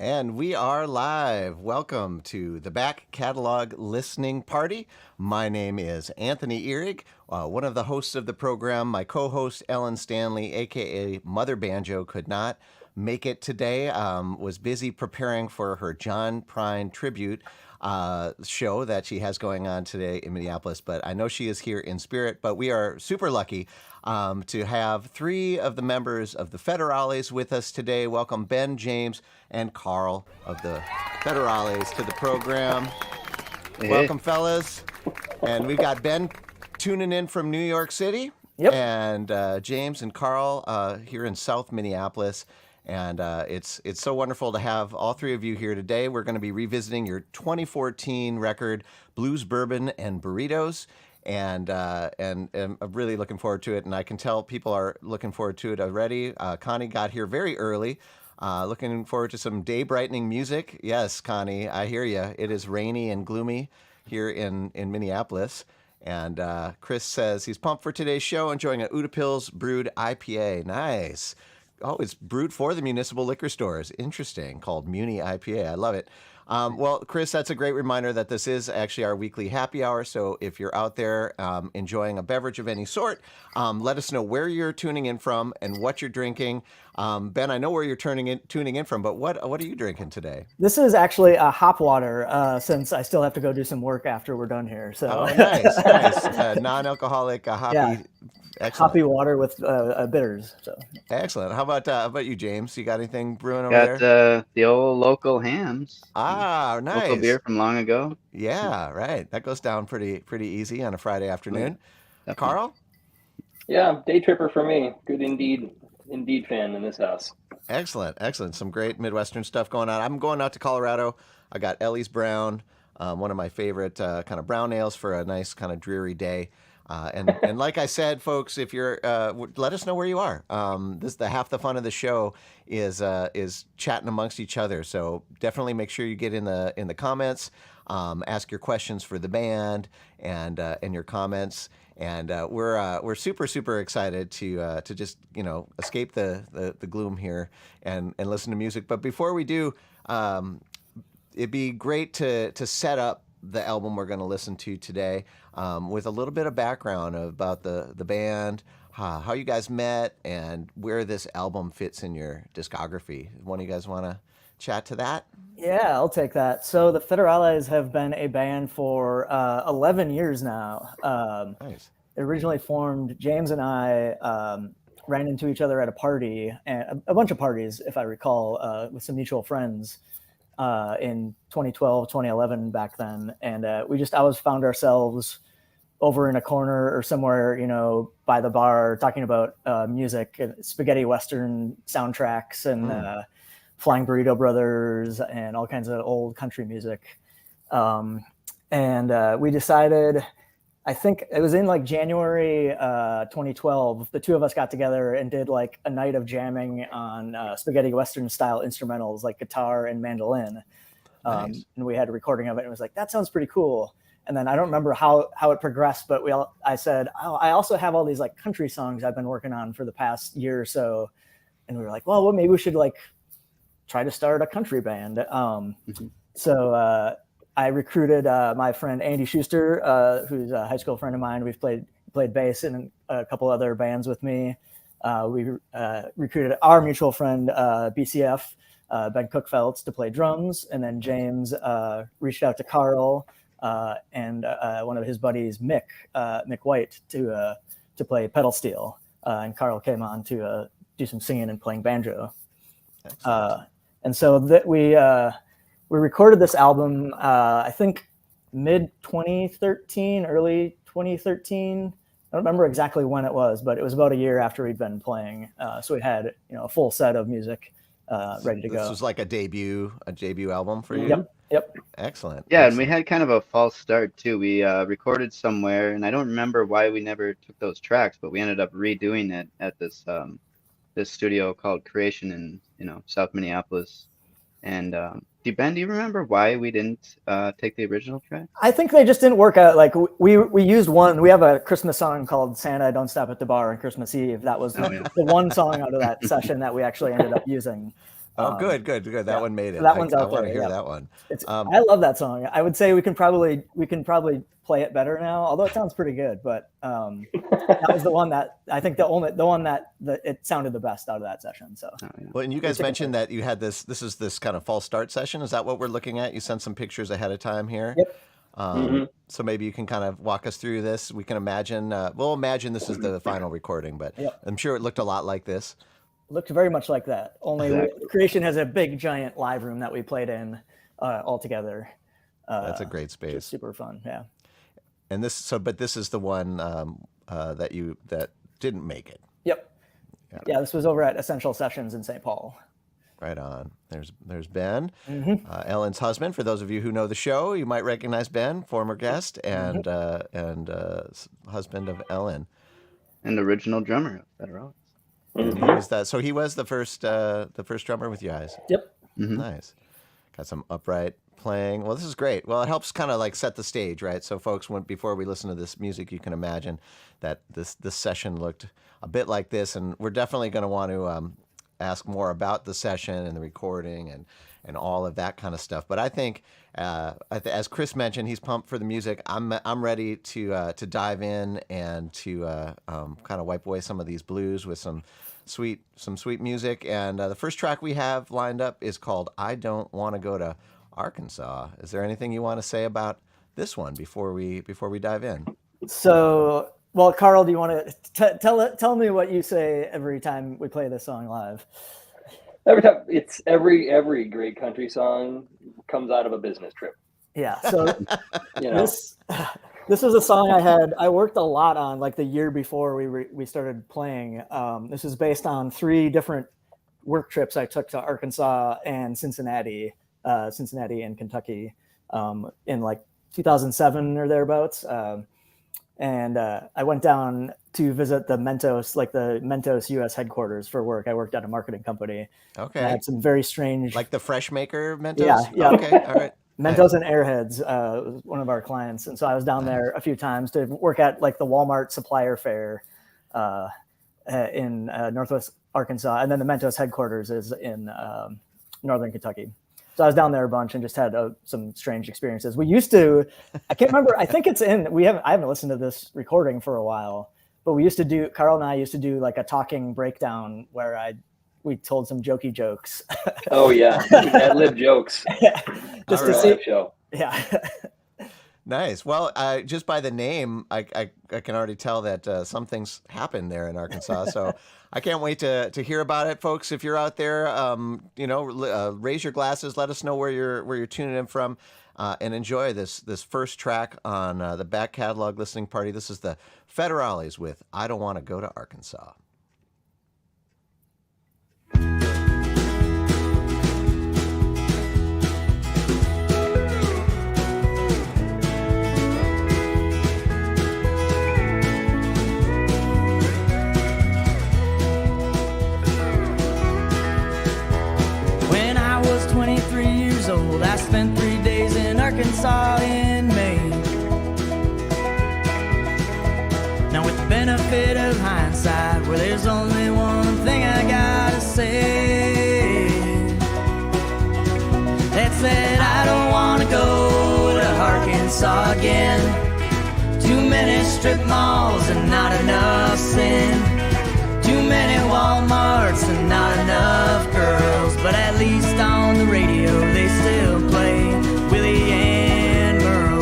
And we are live. Welcome to the Back Catalog Listening Party. My name is Anthony Ihrig, one of the hosts of the program. My co-host, Ellen Stanley, a.k.a. Mother Banjo, could not make it today, was busy preparing for her John Prine tribute show that she has going on today in Minneapolis. But I know she is here in spirit. But we are super lucky to have three of the members of the Federales with us today. Welcome Ben, James, and Carl of the Federales to the program. Hey. Welcome, fellas. And we've got Ben tuning in from New York City. Yep. And James and Carl here in South Minneapolis. And it's so wonderful to have all three of you here today. We're going to be revisiting your 2014 record, Blues, Bourbon, and Burritos. And I'm really looking forward to it. And I can tell people are looking forward to it already. Connie got here very early. Looking forward to some day brightening music. Yes, Connie, I hear you. It is rainy and gloomy here in Minneapolis. And Chris says he's pumped for today's show, enjoying a Utapils brewed IPA. Nice. Oh, it's brewed for the municipal liquor stores. Interesting. Called Muni IPA. I love it. Well, Chris, that's a great reminder that this is actually our weekly happy hour. So if you're out there enjoying a beverage of any sort, let us know where you're tuning in from and what you're drinking. Ben, I know where you're tuning in from, but what are you drinking today? This is actually a hop water, since I still have to go do some work after we're done here. So oh, nice. Non-alcoholic, hoppy. Yeah. Excellent. Hoppy water with bitters. So excellent. How about you, James? You got anything brewing over there? Got the old local hams. Ah, nice. Local beer from long ago. Yeah, right. That goes down pretty easy on a Friday afternoon. Yeah, Carl? Yeah, day tripper for me. Good indeed fan in this house. Excellent. Some great Midwestern stuff going on. I'm going out to Colorado. I got Ellie's Brown, one of my favorite kind of brown ales for a nice kind of dreary day. And like I said, folks, if you're, let us know where you are. Half the fun of the show is chatting amongst each other. So definitely make sure you get in the comments, ask your questions for the band and your comments. And we're super excited to just escape the gloom here and listen to music. But before we do, it'd be great to set up the album we're going to listen to today with a little bit of background about the band, how you guys met, and where this album fits in your discography. One of you guys want to chat to that? Yeah, I'll take that. So the Federales have been a band for 11 years now. Nice. It originally formed, James and I ran into each other at a party, and a bunch of parties, if I recall, with some mutual friends. In 2012, 2011 back then. And we just always found ourselves over in a corner or somewhere, by the bar talking about music, spaghetti Western soundtracks and Flying Burrito Brothers and all kinds of old country music. And we decided, I think it was in like January 2012, the two of us got together and did like a night of jamming on spaghetti Western style instrumentals like guitar and mandolin. Nice. And we had a recording of it and it was like, that sounds pretty cool. And then I don't remember how it progressed, but I said, oh, I also have all these like country songs I've been working on for the past year or so. And we were like, well, maybe we should like try to start a country band. So I recruited my friend Andy Schuster, who's a high school friend of mine. We've played bass in a couple other bands with me. We recruited our mutual friend BCF, Ben Cookfeltz, to play drums, and then James reached out to Carl and one of his buddies, Mick White, to play pedal steel, and Carl came on to do some singing and playing banjo. And so that we recorded this album, I think mid 2013, early 2013. I don't remember exactly when it was, but it was about a year after we'd been playing. So we had a full set of music ready to go. This was like a debut album for you? Yep. Excellent. Yeah, and we had kind of a false start too. We recorded somewhere, and I don't remember why we never took those tracks, but we ended up redoing it at this studio called Creation in South Minneapolis. And Ben, do you remember why we didn't take the original track? I think they just didn't work out. Like we used one. We have a Christmas song called "Santa Don't Stop at the Bar" on Christmas Eve. That was the one song out of that session that we actually ended up using. Oh, good. That one made it. That one's I out want to there, hear yeah. that one. I love that song. I would say we can probably play it better now, although it sounds pretty good. But that was the one that I think the one that it sounded the best out of that session. So, well, and you guys mentioned that you had this is this kind of false start session. Is that what we're looking at? You sent some pictures ahead of time here. Yep. So maybe you can kind of walk us through this. We can imagine. We'll imagine this is the final recording, but I'm sure it looked a lot like this. Looked very much like that. Only Creation has a big, giant live room that we played in all together. That's a great space. Super fun, yeah. And but this is the one that didn't make it. Yep. Yeah, this was over at Essential Sessions in St. Paul. Right on. There's Ben, Ellen's husband. For those of you who know the show, you might recognize Ben, former guest, and husband of Ellen, and original drummer of Federal. And he was that. So he was the first drummer with you guys. Yep. Nice. Got some upright playing. Well, this is great. Well, it helps kind of like set the stage, right? So folks, before we listen to this music, you can imagine that this session looked a bit like this, and we're definitely going to want to ask more about the session and the recording and all of that kind of stuff. But I think, as Chris mentioned, he's pumped for the music. I'm ready to dive in and to kind of wipe away some of these blues with some sweet music. And the first track we have lined up is called "I Don't Want to Go to Arkansas." Is there anything you want to say about this one before we dive in? So, well, Carl, do you want to tell me what you say every time we play this song live? Every time, it's every great country song comes out of a business trip. Yeah. So this was a song I worked a lot on like the year before we started playing. This is based on 3 different work trips I took to Arkansas and Cincinnati and Kentucky in like 2007 or thereabouts. And I went down to visit the Mentos U.S. headquarters for work. I worked at a marketing company. Okay. I had some very strange, like the Fresh Maker Mentos. Yeah. Okay. All right. Mentos and Airheads was one of our clients, and so I was down there a few times to work at like the Walmart supplier fair in Northwest Arkansas, and then the Mentos headquarters is in Northern Kentucky. So I was down there a bunch and just had some strange experiences. We used to, I can't remember. I think it's in. I haven't listened to this recording for a while, but Carl and I used to do like a talking breakdown where we told some jokey jokes. Oh yeah, ad-lib jokes. Just All to right. see. Show. Yeah. Nice. Well, just by the name, I can already tell that some things happened there in Arkansas. So I can't wait to hear about it, folks. If you're out there, raise your glasses. Let us know where you're tuning in from, and enjoy this first track on the back catalog listening party. This is the Federales with "I Don't Want to Go to Arkansas." I spent 3 days in Arkansas in May. Now with the benefit of hindsight, well, there's only one thing I gotta say. That's that I don't wanna go to Arkansas again. Too many strip malls and not enough sin. Too many Walmarts and not enough girls. But at least on the radio they still play Willie and Merle.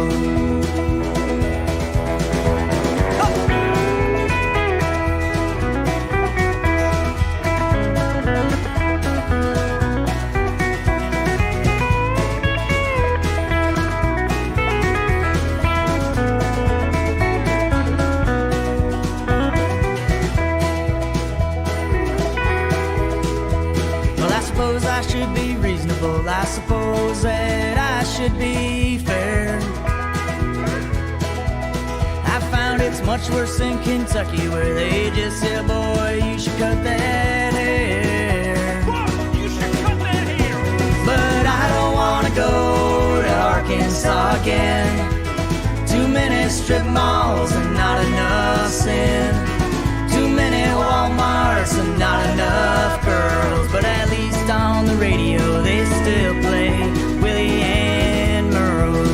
I should be reasonable. I suppose that I should be fair. I found it's much worse in Kentucky, where they just say, boy, you should cut that hair. Boy, you should cut that hair. But I don't want to go to Arkansas again. Too many strip malls and not enough sin. Too many walls Walmarts and not enough girls, but at least on the radio they still play Willie and Maroon.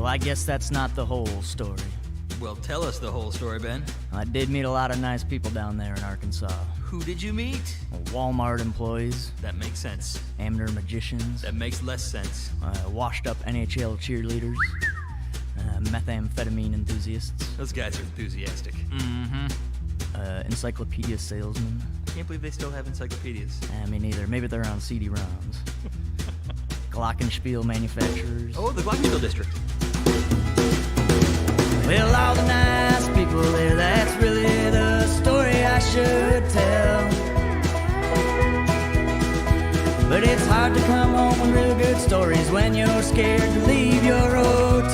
I guess that's not the whole story. Well, tell us the whole story, Ben. I did meet a lot of nice people down there in Arkansas. Who did you meet? Walmart employees, That makes sense. amateur magicians, That makes less sense. washed up NHL cheerleaders, methamphetamine enthusiasts, Those guys are enthusiastic. encyclopedia salesmen. I can't believe they still have encyclopedias. Me neither. Maybe they're on CD-ROMs. Glockenspiel manufacturers. Oh, the Glockenspiel district. Well, all the nice people there, that's really the story I should tell. But it's hard to come home with real good stories when you're scared to leave your hotel.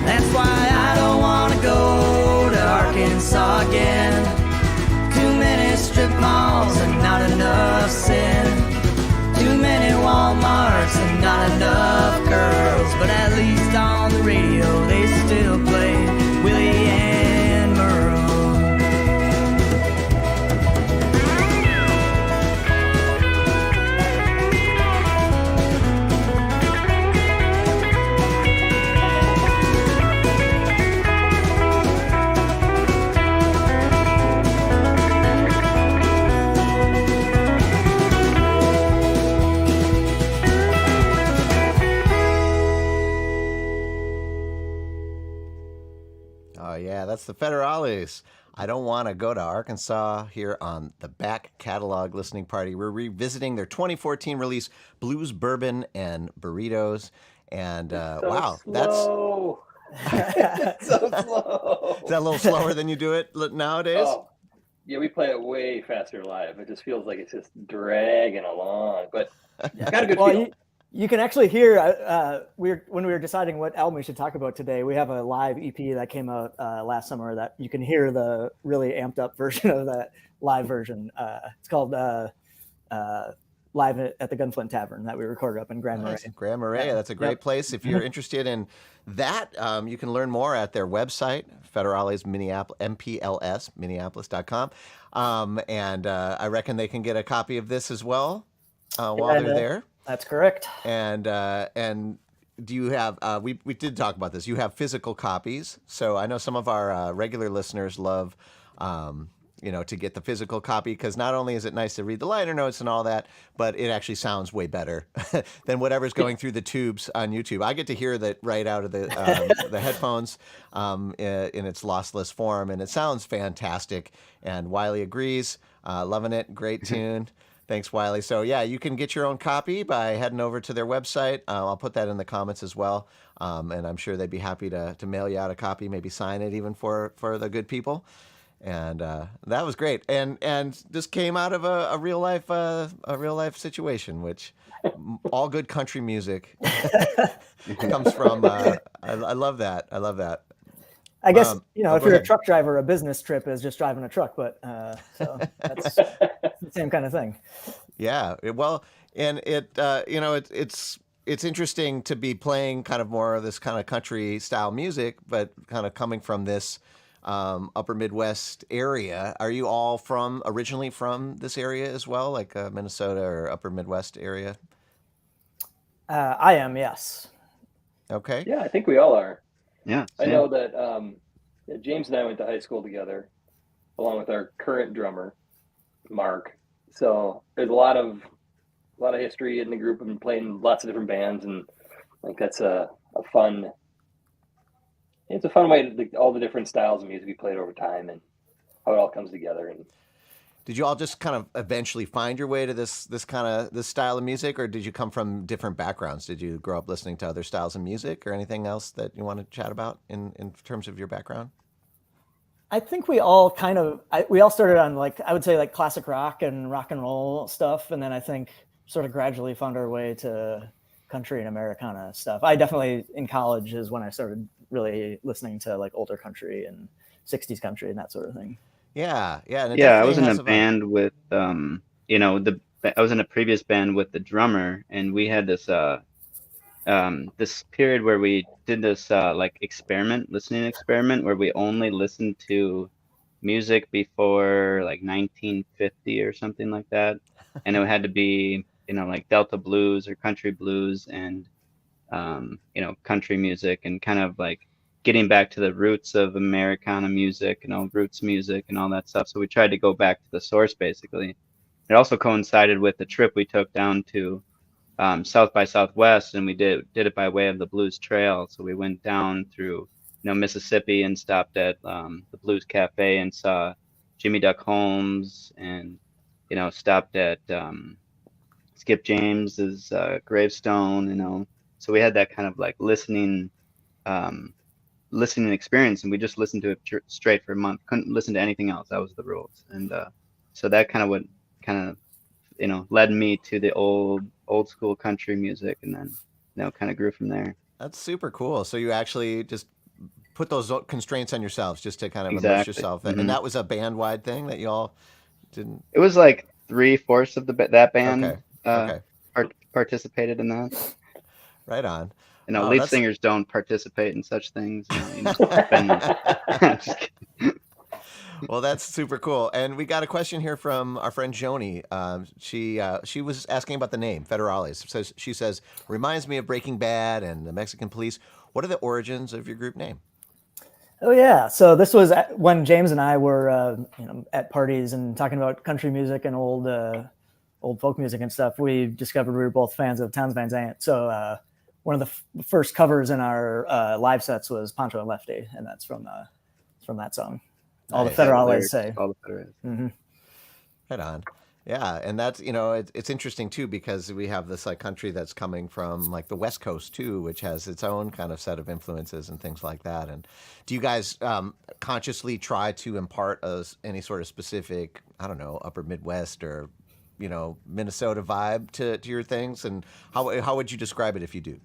That's why I don't want to go to Arkansas again. Too many strip malls and not enough sin. Too many Walmarts and not enough girls, but at least on the radio they still play Willie and Maroon. Oh, yeah, that's the Federales. I don't want to go to Arkansas here on the Back Catalog Listening Party. We're revisiting their 2014 release, Blues, Bourbon, and Burritos. And wow, slow. That's so slow. is that a little slower than you do it nowadays? Oh, yeah, we play it way faster live. It just feels like it's just dragging along, but got a good feel. You can actually hear when we were deciding what album we should talk about today. We have a live EP that came out last summer that you can hear the really amped up version of that live version. It's called Live at the Gunflint Tavern that we recorded up in Grand Marais. Nice. Grand Marais, that's a great place. If you're interested in that, you can learn more at their website, Federales Minneapolis, MPLS, Minneapolis.com. And I reckon they can get a copy of this as well while they're there. That's correct. And do you have? We did talk about this. You have physical copies, so I know some of our regular listeners love, to get the physical copy because not only is it nice to read the liner notes and all that, but it actually sounds way better than whatever's going through the tubes on YouTube. I get to hear that right out of the headphones in its lossless form, and it sounds fantastic. And Wiley agrees, loving it. Great tune. Thanks, Wiley. So, yeah, you can get your own copy by heading over to their website. I'll put that in the comments as well. And I'm sure they'd be happy to mail you out a copy, maybe sign it even for the good people. And that was great. And this came out of a real life situation, which all good country music comes from. I love that. I love that. I guess, if you're ahead. a truck driver, a business trip is just driving a truck, but so that's the same kind of thing. Yeah, well, and it's interesting to be playing kind of more of this kind of country style music, but kind of coming from this upper Midwest area. Are you all originally from this area as well, like Minnesota or upper Midwest area? I am, yes. Okay. Yeah, I think we all are. Yeah. I know that James and I went to high school together, along with our current drummer, Mark. So there's a lot of history in the group. I've been playing lots of different bands, and I think that's a fun. It's a fun way to all the different styles of music we played over time and how it all comes together. And did you all just kind of eventually find your way to this style of music, or did you come from different backgrounds? Did you grow up listening to other styles of music, or anything else that you want to chat about in terms of your background? I think we all we all started on like, I would say like classic rock and roll stuff. And then I think sort of gradually found our way to country and Americana stuff. I definitely in college is when I started really listening to like older country and 60s country and that sort of thing. Yeah, yeah, and it Yeah, I definitely was in a has a vibe. band with I was in a previous band with the drummer, and we had this period where we did this like listening experiment where we only listened to music before like 1950 or something like that, and it had to be like Delta blues or country blues and country music, and kind of like getting back to the roots of Americana music, roots music and all that stuff. So we tried to go back to the source basically. It also coincided with the trip we took down to South by Southwest, and we did it by way of the Blues Trail. So we went down through Mississippi and stopped at the Blues Cafe and saw Jimmy Duck Holmes, and stopped at Skip James's gravestone. So we had that kind of like listening experience, and we just listened to it straight for a month. Couldn't listen to anything else. That was the rules. And so that kind of led me to the old school country music, and then kind of grew from there. That's super cool. So you actually just put those constraints on yourselves just to kind of immerse Exactly. yourself. Mhm. And that was a band-wide thing that you all didn't. It was like 3/4 of that band Okay. participated in that. Right on. Lead that's- singers don't participate in such things. You just spend- Just kidding. Well, that's super cool. And we got a question here from our friend Joni. She was asking about the name Federales. She says reminds me of Breaking Bad and the Mexican Police. What are the origins of your group name? Oh yeah, so this was when James and I were at parties and talking about country music and old folk music and stuff. We discovered we were both fans of Towns Van Zandt. So one of the first covers in our live sets was Pancho and Lefty, and that's from that song. All Nice. the Federales say. All the Federales. Mm-hmm. Right on. Yeah, and that's it's interesting too because we have this like country that's coming from like the West Coast too, which has its own kind of set of influences and things like that. And do you guys consciously try to impart any sort of specific, I don't know, Upper Midwest or Minnesota vibe to your things? And how would you describe it if you do?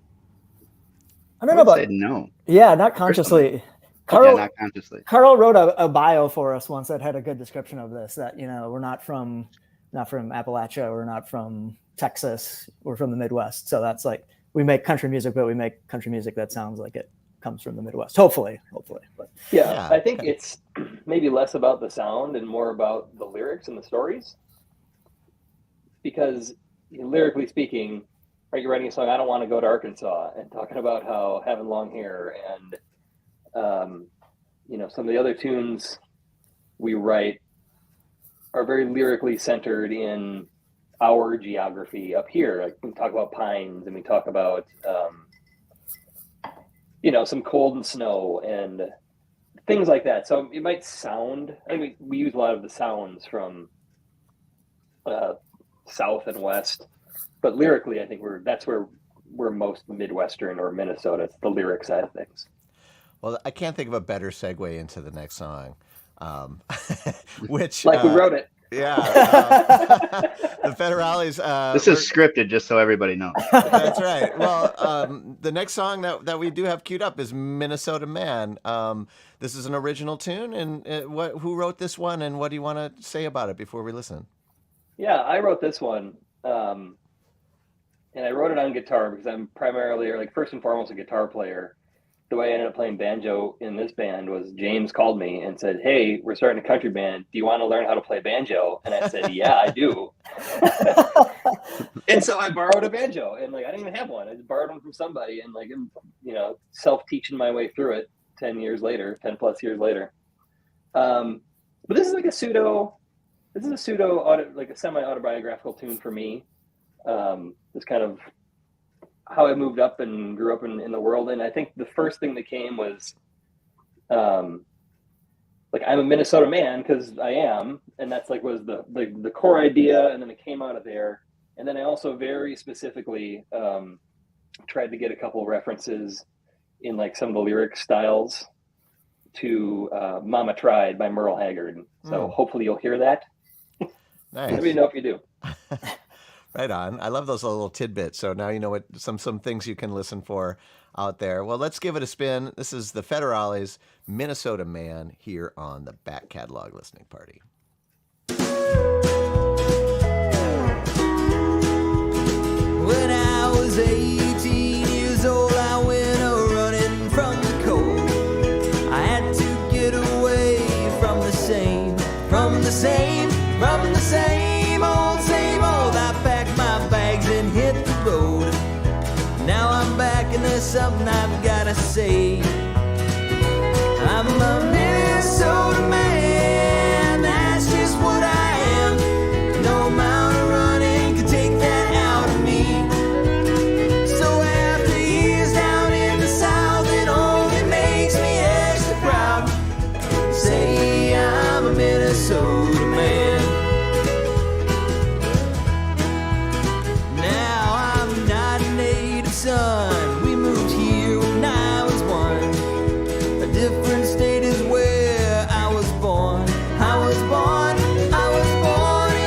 I don't know about say no. Yeah, not consciously. Not consciously. Carl wrote a bio for us once that had a good description of this. That we're not from Appalachia, we're not from Texas, we're from the Midwest. So that's like we make country music, but we make country music that sounds like it comes from the Midwest. Hopefully. But yeah, I think it's maybe less about the sound and more about the lyrics and the stories. Because lyrically speaking, are you writing a song? I don't want to go to Arkansas, and talking about how having long hair and some of the other tunes we write are very lyrically centered in our geography up here. Like we talk about pines and we talk about some cold and snow and things like that. So it might sound, I think we use a lot of the sounds from South and West, but lyrically I think that's where we're most Midwestern or Minnesota. It's the lyric side of things. Well, I can't think of a better segue into the next song, which we wrote it. Yeah, the Federales. This is scripted, just so everybody knows. That's right. Well, the next song that we do have queued up is "Minnesota Man." This is an original tune, and who wrote this one, and what do you want to say about it before we listen? Yeah, I wrote this one, and I wrote it on guitar because I'm primarily, first and foremost, a guitar player. The way I ended up playing banjo in this band was James called me and said, "Hey, we're starting a country band. Do you want to learn how to play banjo?" And I said, "Yeah, I do." And so I borrowed a banjo, and I didn't even have one. I just borrowed one from somebody, and self-teaching my way through it 10 plus years later. But this is a pseudo, a semi-autobiographical tune for me. It's kind of how I moved up and grew up in the world. And I think the first thing that came was, I'm a Minnesota man, because I am, and that's was the core idea. And then it came out of there. And then I also very specifically tried to get a couple references in some of the lyric styles to Mama Tried by Merle Haggard. So hopefully you'll hear that. Nice. Let me know if you do. Right on. I love those little tidbits. So now you know what some things you can listen for out there. Well, let's give it a spin. This is the Federales, Minnesota Man, here on the Back Catalog Listening Party. When I was 18 years old, I went running from the cold. I had to get away from the same old. I packed my bags and hit the road. Now I'm back and there's something I've gotta say. I'm a Minnesota man, that's just what I am. No amount of running can take that out of me. So after years down in the South, it only makes me extra proud. Say I'm a Minnesota man. Now I'm not a native son. We moved here when I was one. A different state is where I was born. I was born in Illinois.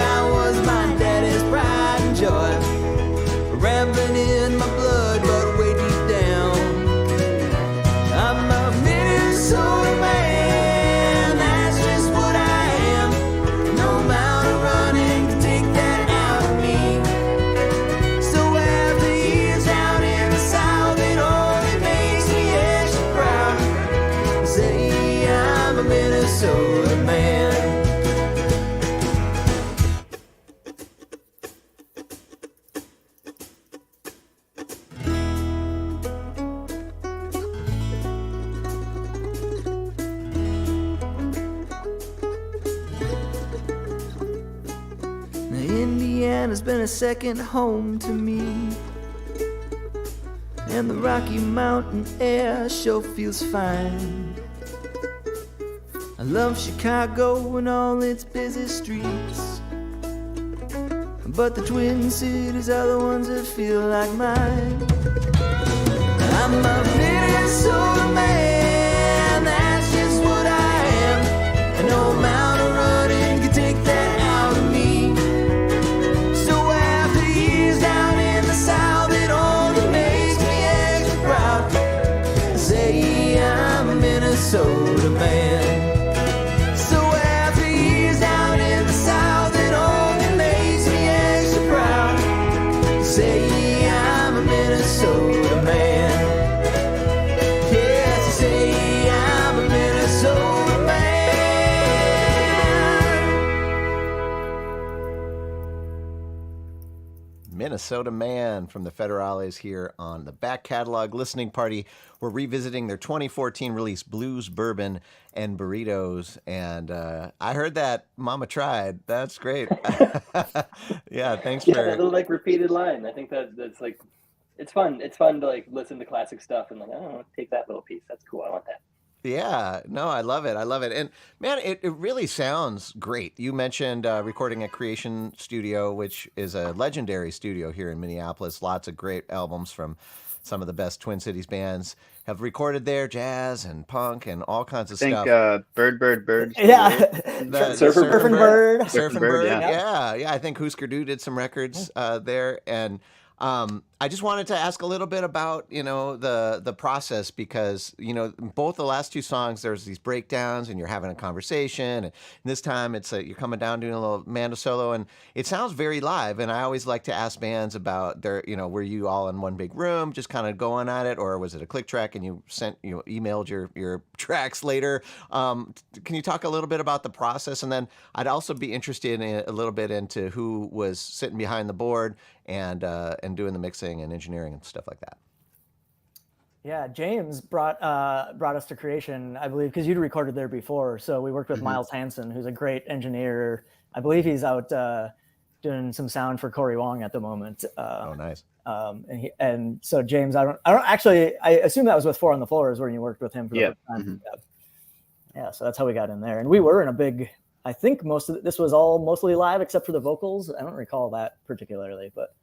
I was my daddy's pride and joy. Rampant in my blood, but way deep down, I'm a Minnesota man. That's just what I am. No amount of running can take that out of me. So after years down in the South, it only makes me extra proud. Say I'm a Minnesota man. Now, Indiana's been a second home to me, and the Rocky Mountain air sure feels fine. I love Chicago and all its busy streets, but the Twin Cities are the ones that feel like mine. I'm a Minnesota man, that's just what I am. And no amount of running can take that out of me. So after years down in the South, it only makes me extra proud. Say I'm a Minnesota man. So after years down in the South, it only makes me extra proud. Say I'm a Minnesota man. Yes, say I'm a Minnesota man. Minnesota Man from the Federales here on the Back Catalog Listening Party. We're revisiting their 2014 release, Blues, Bourbon, and Burritos. And I heard that Mama Tried. That's great. Yeah, thanks Yeah, for... that little like repeated line. I think that's like, it's fun. It's fun to like listen to classic stuff and like, oh, take that little piece. That's cool. I want that. Yeah, no, I love it. I love it. And man, it really sounds great. You mentioned recording at Creation Studio, which is a legendary studio here in Minneapolis. Lots of great albums from some of the best Twin Cities bands have recorded there, jazz and punk and all kinds of I think stuff. Bird. Yeah. The Surfer Bird. Surfing Bird, Bird, yeah. yeah. I think Husker Du did some records there, and I just wanted to ask a little bit about the process, because both the last two songs there's these breakdowns and you're having a conversation, and this time it's you're coming down doing a little Mando solo, and it sounds very live. And I always like to ask bands about their were you all in one big room just kind of going at it, or was it a click track and you emailed your tracks later? Can you talk a little bit about the process? And then I'd also be interested in a little bit into who was sitting behind the board and doing the mixing and engineering and stuff like that. Yeah, James brought us to Creation, I believe, because you'd recorded there before. So we worked with Miles Hansen, who's a great engineer. I believe he's out doing some sound for Corey Wong at the moment. Oh, nice. And so James, I don't actually. I assume that was with Four on the Floor is when you worked with him for the first time. Yeah, so that's how we got in there, and we were in a big. I think most of this was all mostly live except for the vocals. I don't recall that particularly, but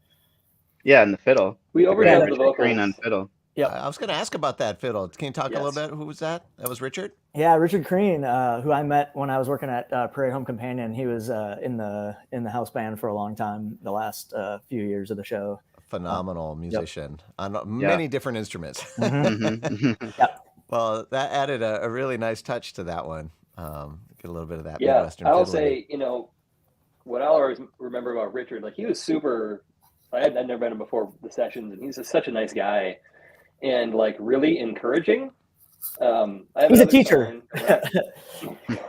Yeah, and the fiddle. We overdubbed the vocals. Green on fiddle. Yep. I was going to ask about that fiddle. Can you talk a Yes. little bit? Who was that? That was Richard? Yeah, Richard Crean, who I met when I was working at Prairie Home Companion. He was in the house band for a long time, the last few years of the show. Phenomenal musician on Yeah. many different instruments. Mhm. Yep. Well, that added a really nice touch to that one. Get a little bit of that Yeah, Midwestern I will fiddling. say, what I always remember about Richard, like he was super. I'd never met him before the sessions, and he's just such a nice guy, and like really encouraging. I have He's a another teacher. song I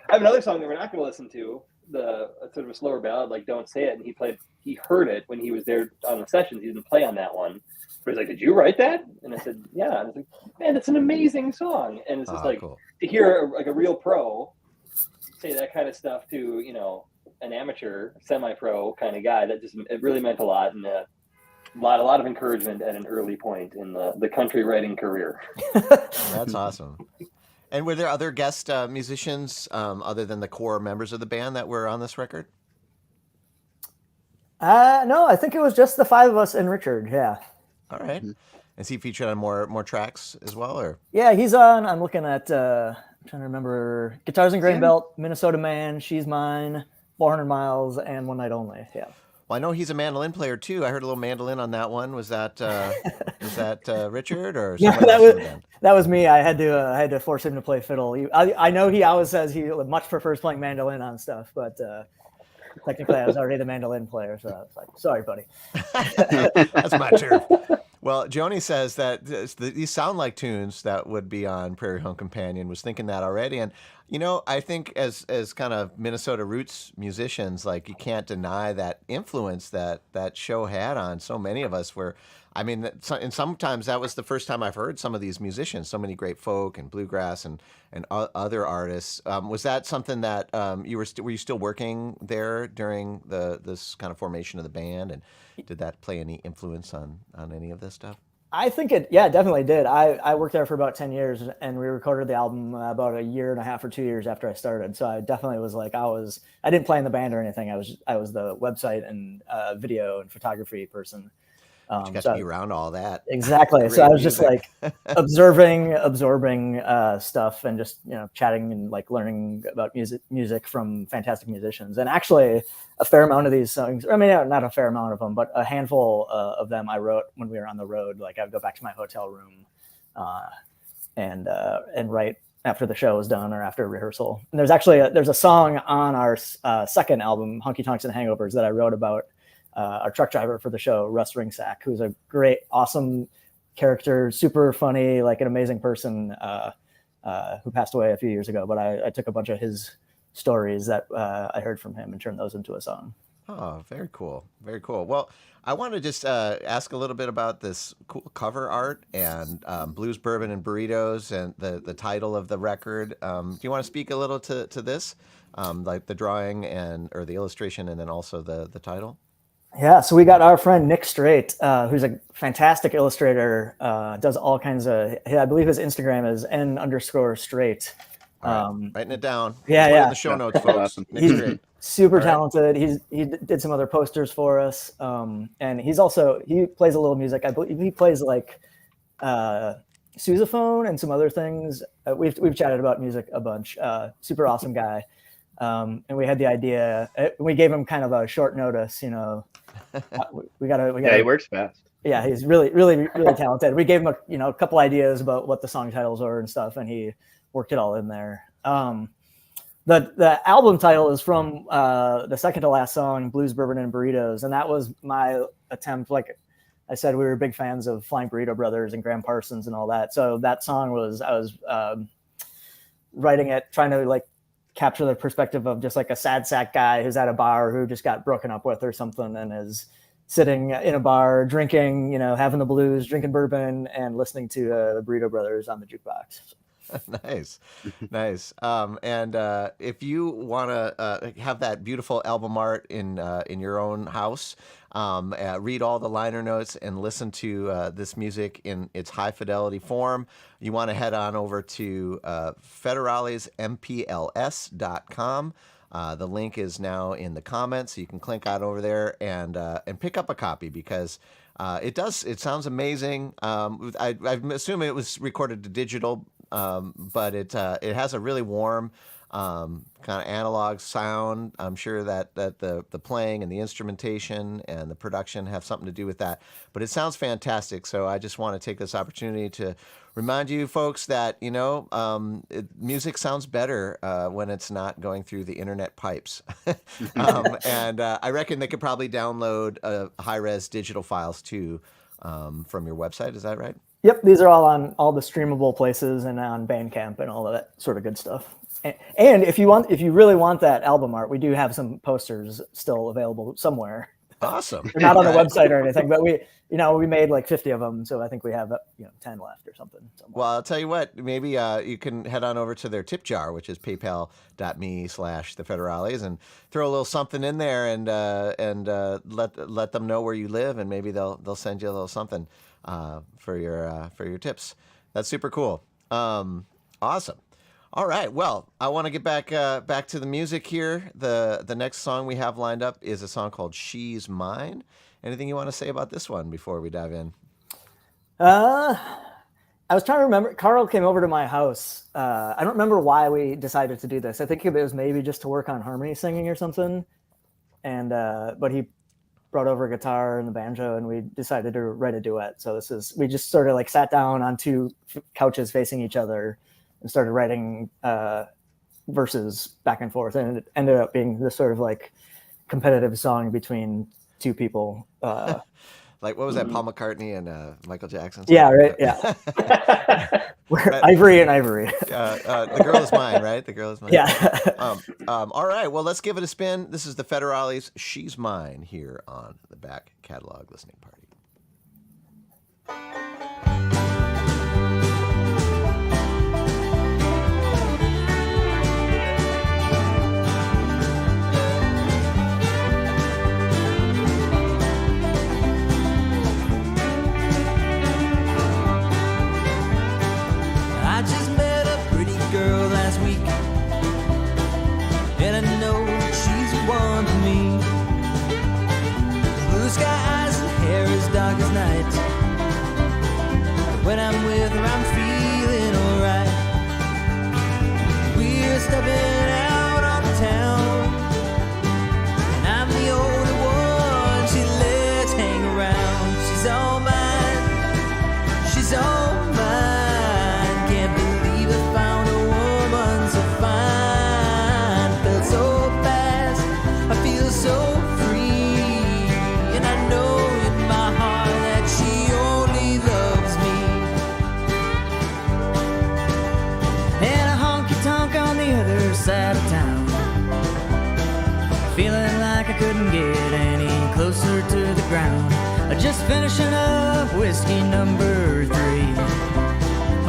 have another song that we're not going to listen to. The sort of a slower ballad, like "Don't Say It," and he heard it when he was there on the sessions. He didn't play on that one, but he's like, "Did you write that?" And I said, "Yeah." And I was like, "Man, it's an amazing song," and it's just like Cool. to hear like a real pro say that kind of stuff to an amateur, semi-pro kind of guy. That just it really meant a lot, and a lot of encouragement at an early point in the country writing career. That's awesome. And were there other guest musicians other than the core members of the band that were on this record? No, I think it was just the five of us and Richard. Yeah. All right. Is he featured on more tracks as well, or? Yeah, he's on. I'm looking at. I'm trying to remember. Guitars and Grain Yeah. Belt, Minnesota Man, She's Mine, 400 Miles, and One Night Only. Yeah. Well, I know he's a mandolin player too. I heard a little mandolin on that one. Was that Richard or No, someone that else was in the band? that was me. I had to force him to play fiddle. I know he always says he much prefers playing mandolin on stuff, but technically I was already the mandolin player, so I was like, sorry, buddy. That's my turf. Well, Joni says that these sound like tunes that would be on Prairie Home Companion. Was thinking that already, and I think as kind of Minnesota roots musicians, like you can't deny that influence that show had on so many of us. Where, I mean, and sometimes that was the first time I've heard some of these musicians. So many great folk and bluegrass and other artists. Was that something that were you still working there during this kind of formation of the band, and did that play any influence on any of this stuff? I think it definitely did. I worked there for about 10 years, and we recorded the album about a year and a half or 2 years after I started. So I definitely was like, I didn't play in the band or anything. I was the website and video and photography person. You got to be around all that. Exactly. So I was just like absorbing stuff and just chatting and like learning about music from fantastic musicians. And actually, a fair amount of these songs. I mean, not a fair amount of them, but a handful of them I wrote when we were on the road. Like I'd go back to my hotel room and write after the show was done or after rehearsal. And there's a song on our second album, Honky Tonks and Hangovers, that I wrote about. Our truck driver for the show, Russ Ringsack, who's a great, awesome character, super funny, like an amazing person who passed away a few years ago. But I took a bunch of his stories that I heard from him and turned those into a song. Oh, very cool. Very cool. Well, I want to just ask a little bit about this cool cover art and Blues, Bourbon, and Burritos and the title of the record. Do you want to speak a little to this, like the drawing or the illustration and then also the title? Yeah, so we got our friend Nick Strait, who's a fantastic illustrator, does all kinds of, I believe his Instagram is n_straight. Writing it down. Yeah, Put it yeah. in the show notes, folks. Awesome. Nick He's Strait. super All right. talented. He did some other posters for us. And he plays a little music. I believe he plays like sousaphone and some other things. We've chatted about music a bunch. Super awesome guy. And we had the idea, we gave him kind of a short notice, we gotta. Yeah, he works fast. Yeah, he's really, really, really talented. We gave him a couple ideas about what the song titles were and stuff, and he worked it all in there. The album title is from the second to last song, Blues, Bourbon, and Burritos, and that was my attempt. Like I said, we were big fans of Flying Burrito Brothers and Graham Parsons and all that. So that song I was writing it, trying to like capture the perspective of just like a sad sack guy who's at a bar who just got broken up with or something and is sitting in a bar drinking, having the blues, drinking bourbon and listening to the Burrito Brothers on the jukebox. Nice. And if you want to have that beautiful album art in your own house, read all the liner notes and listen to this music in its high fidelity form, you want to head on over to federalesmpls.com. The link is now in the comments, so you can click on over there and pick up a copy because It does. It sounds amazing. I'm assuming it was recorded to digital, but it has a really warm kind of analog sound. I'm sure that the playing and the instrumentation and the production have something to do with that. But it sounds fantastic. So I just want to take this opportunity to remind you folks that music sounds better when it's not going through the internet pipes. And I reckon they could probably download high-res digital files too from your website. Is that right? Yep, these are all on all the streamable places and on Bandcamp and all of that sort of good stuff. And if you really want that album art, we do have some posters still available somewhere. Awesome. They're not on the website or anything, but we made like 50 of them, so I think we have 10 left or something. Somewhere. Well, I'll tell you what, maybe you can head on over to their tip jar, which is paypal.me/thefederales, and throw a little something in there and let them know where you live, and maybe they'll send you a little something for your tips. That's super cool. Awesome. All right. Well, I want to get back to the music here. The next song we have lined up is a song called "She's Mine." Anything you want to say about this one before we dive in? I was trying to remember. Carl came over to my house. I don't remember why we decided to do this. I think it was maybe just to work on harmony singing or something. And but he brought over a guitar and the banjo, and we decided to write a duet. So we just sort of like sat down on two couches facing each other and started writing verses back and forth, and it ended up being this sort of like competitive song between two people. Like, what was that, Paul McCartney and Michael Jackson? Yeah, right. Yeah. Ivory and Ivory. The girl is mine, right? The girl is mine. Yeah. All right. Well, let's give it a spin. This is the Federales' "She's Mine" here on the Back Catalog Listening Party. I just met a pretty girl last week, and I know she's one to me. Blue sky eyes and hair as dark as night. When I'm with her, I'm feeling alright. We're stepping out on town, and I'm the only one she lets hang around. She's all mine, she's all mine. Side of town, feeling like I couldn't get any closer to the ground. Just finishing up whiskey number 3,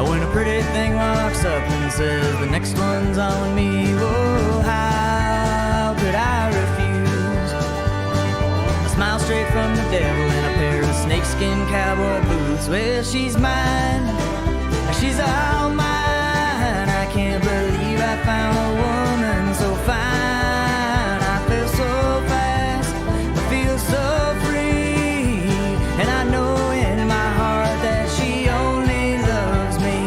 when a pretty thing walks up and says the next one's on me. Oh, how could I refuse? A smile straight from the devil in a pair of snakeskin cowboy boots. Well, she's mine, she's all mine. I can't believe I found a woman so fine. I feel so fast, I feel so free, and I know in my heart that she only loves me.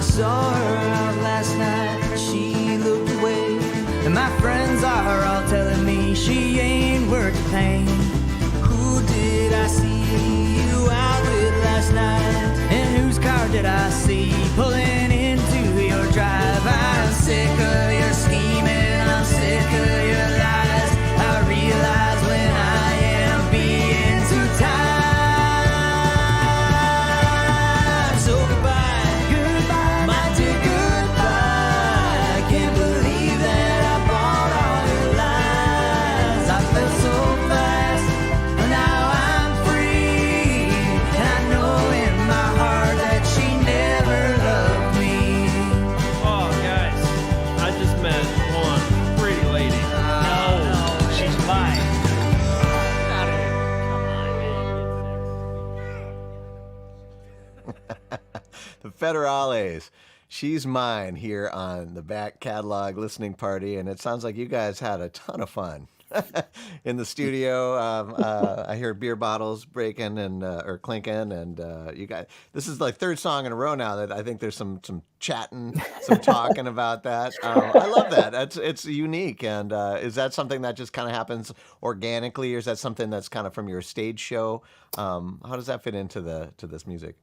saw her out last night, she looked away. And my friends are all telling me she ain't worth the pain. Who did I see you out with last night? And whose car did I see pulling into your drive? I'm sick of your scheming, I'm sick of your lies. I realize when I am being too tired. So goodbye, goodbye, my dear, goodbye. I can't believe that I bought all your lies. I felt so fast, now I'm free. And I know in my heart that she never loved me. Oh, guys, I just met one pretty lady. No, she's mine. Get out of here. Come on, man. The Federales. She's mine here on the back catalog listening party, and it sounds like you guys had a ton of fun in the studio. I hear beer bottles breaking and or clinking, and you guys. This is like third song in a row now that I think there's some chatting, some talking about that. I love that. It's unique, and is that something that just kind of happens organically, or is that something that's kind of from your stage show? How does that fit into this music?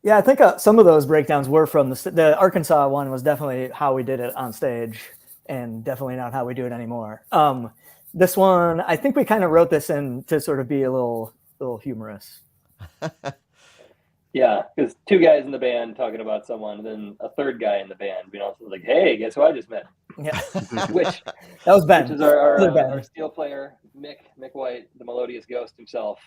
Yeah, I think some of those breakdowns were from the Arkansas one was definitely how we did it on stage, and definitely not how we do it anymore. This one, I think we kind of wrote this in to sort of be a little humorous. Yeah, because two guys in the band talking about someone, and then a third guy in the band being also like, "Hey, guess who I just met?" Yeah, Which that was Ben. which is our Ben. steel player, Mick White, the melodious ghost himself.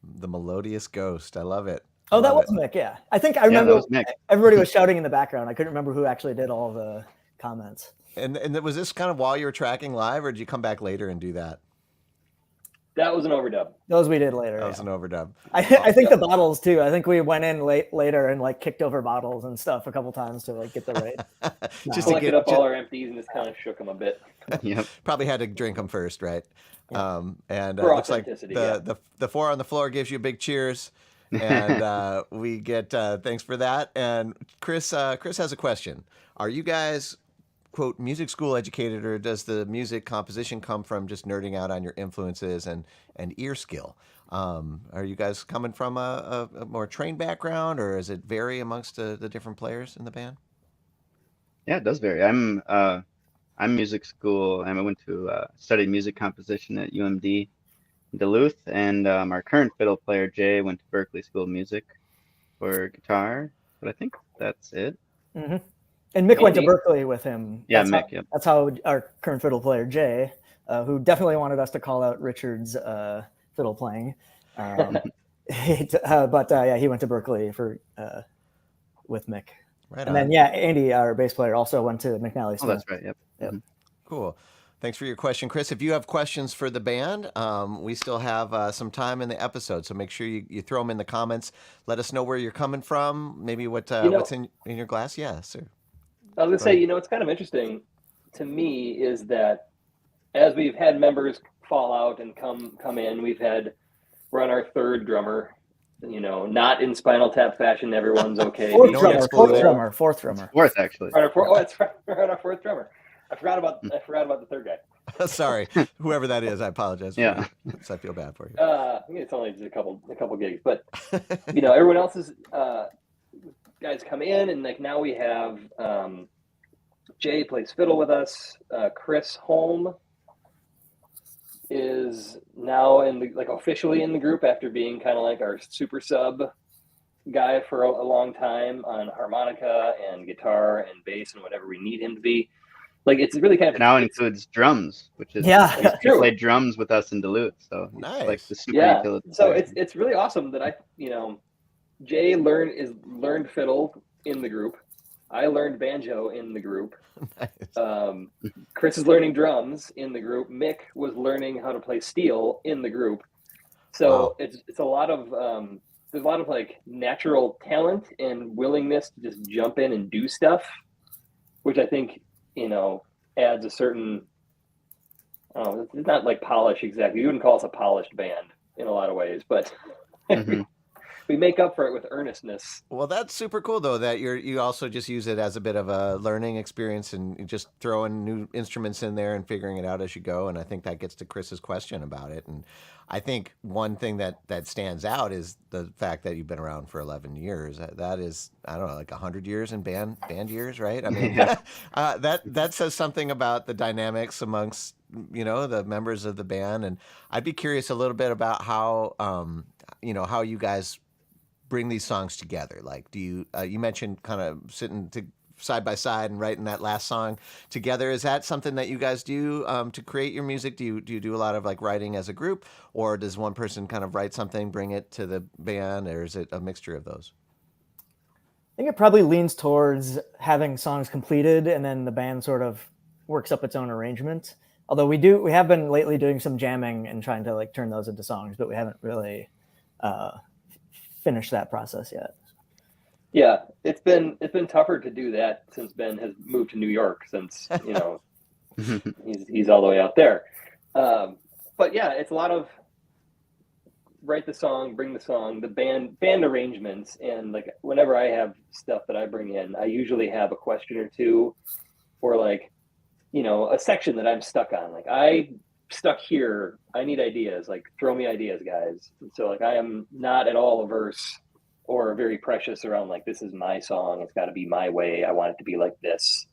The melodious ghost. I love it. Oh, that Love was Mick. Yeah, I think I Yeah, remember. that was Mick. Everybody was shouting in the background. I couldn't remember who actually did all the comments. And was this kind of while you were tracking live, or did you come back later and do that? That was an overdub. Those we did later. That was an overdub. I think the bottles too. I think we went in later and like kicked over bottles and stuff a couple times to like get the rate. Just to Collected get up all our empties and just kind of shook them a bit. Yep. probably had to drink them first, right? And it For looks like authenticity, the four on the floor gives you a big cheers, and we get thanks for that. And Chris has a question. Are you guys, quote, music school educated, or does the music composition come from just nerding out on your influences and ear skill? Are you guys coming from a more trained background, or does it vary amongst the different players in the band? Yeah, it does vary. I'm music school, and I went to study music composition at UMD Duluth, and our current fiddle player Jay went to Berkeley School of Music for guitar. But I think that's it. Mm-hmm. And Mick went to Maybe. Berkeley with him. Yeah, That's Mick. How, Yep. That's how our current fiddle player Jay, who definitely wanted us to call out Richard's fiddle playing, yeah, he went to Berkeley for with Mick. Right And on. then Andy, our bass player, also went to McNally. Oh, that's right. Yep. Yep. Mhm. Cool. Thanks for your question, Chris. If you have questions for the band, we still have some time in the episode, so make sure you throw them in the comments. Let us know where you're coming from, maybe what's in your glass. Yeah, sir. I was gonna say, what's kind of interesting to me is that as we've had members fall out and come in, we're on our third drummer. Not in Spinal Tap fashion. Everyone's okay. Fourth No drummer, exclusion. fourth drummer. Fourth, actually. We're on our fourth drummer. I forgot about the third guy. Sorry, whoever that is, I apologize. Yeah. I feel bad for you. I mean, it's only just a couple gigs, but everyone else's guys come in, and like now we have Jay plays fiddle with us. Chris Holm is now officially in the group after being kind of like our super sub guy for a long time on harmonica and guitar and bass and whatever we need him to be. Like, it's really kind of It now includes drums, which is Yeah. he played drums with us in Duluth, so he's Nice. like the super yeah. utility So player. it's really awesome that Jay learned fiddle in the group. I learned banjo in the group. Nice. Chris is learning drums in the group. Mick was learning how to play steel in the group. So Wow. it's a lot of there's a lot of like natural talent and willingness to just jump in and do stuff, which I think adds a certain. It's not like polish exactly. You wouldn't call us a polished band in a lot of ways, but Mhm. we make up for it with earnestness. Well, that's super cool though that you also just use it as a bit of a learning experience and just throwing new instruments in there and figuring it out as you go. And I think that gets to Chris's question about it. And I think one thing that stands out is the fact that you've been around for 11 years. That is, I don't know, like 100 years in band years, right? I mean, that says something about the dynamics amongst the members of the band. And I'd be curious a little bit about how how you guys bring these songs together. Like, do you mentioned kind of sitting side by side and writing that last song together? Is that something that you guys do to create your music? Do you do a lot of like writing as a group, or does one person kind of write something, bring it to the band, or is it a mixture of those? I think it probably leans towards having songs completed and then the band sort of works up its own arrangement. Although we have been lately doing some jamming and trying to like turn those into songs, but we haven't really finished that process yet. Yeah, it's been tougher to do that since Ben has moved to New York, since he's all the way out there. But yeah, it's a lot of write the song, bring the song, the band arrangements, and like whenever I have stuff that I bring in, I usually have a question or two, or like a section that I'm stuck on. Like I stuck here, I need ideas. Like throw me ideas, guys. And so like I am not at all averse or very precious around like this is my song, it's got to be my way, I want it to be like this.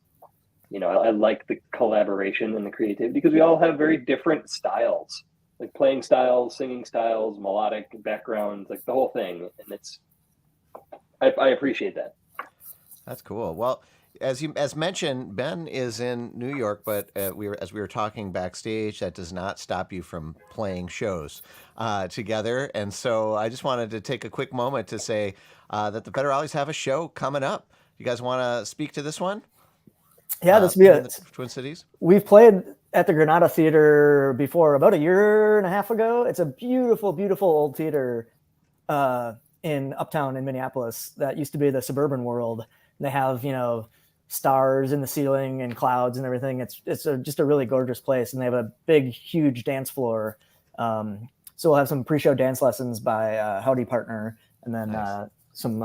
I like the collaboration and the creativity because we all have very different styles, like playing styles, singing styles, melodic backgrounds, like the whole thing. And I appreciate that. That's cool. Well, as mentioned, Ben is in New York, but as we were talking backstage, that does not stop you from playing shows together. And so I just wanted to take a quick moment to say that the Federales have a show coming up. You guys want to speak to this one? Yeah, this will be in the Twin Cities. We've played at the Granada Theater before, about a year and a half ago. It's a beautiful, beautiful old theater in Uptown in Minneapolis that used to be the Suburban World. And they have, stars in the ceiling and clouds and everything. It's just a really gorgeous place. And they have a big, huge dance floor. So we'll have some pre-show dance lessons by Howdy Partner, and then nice. Some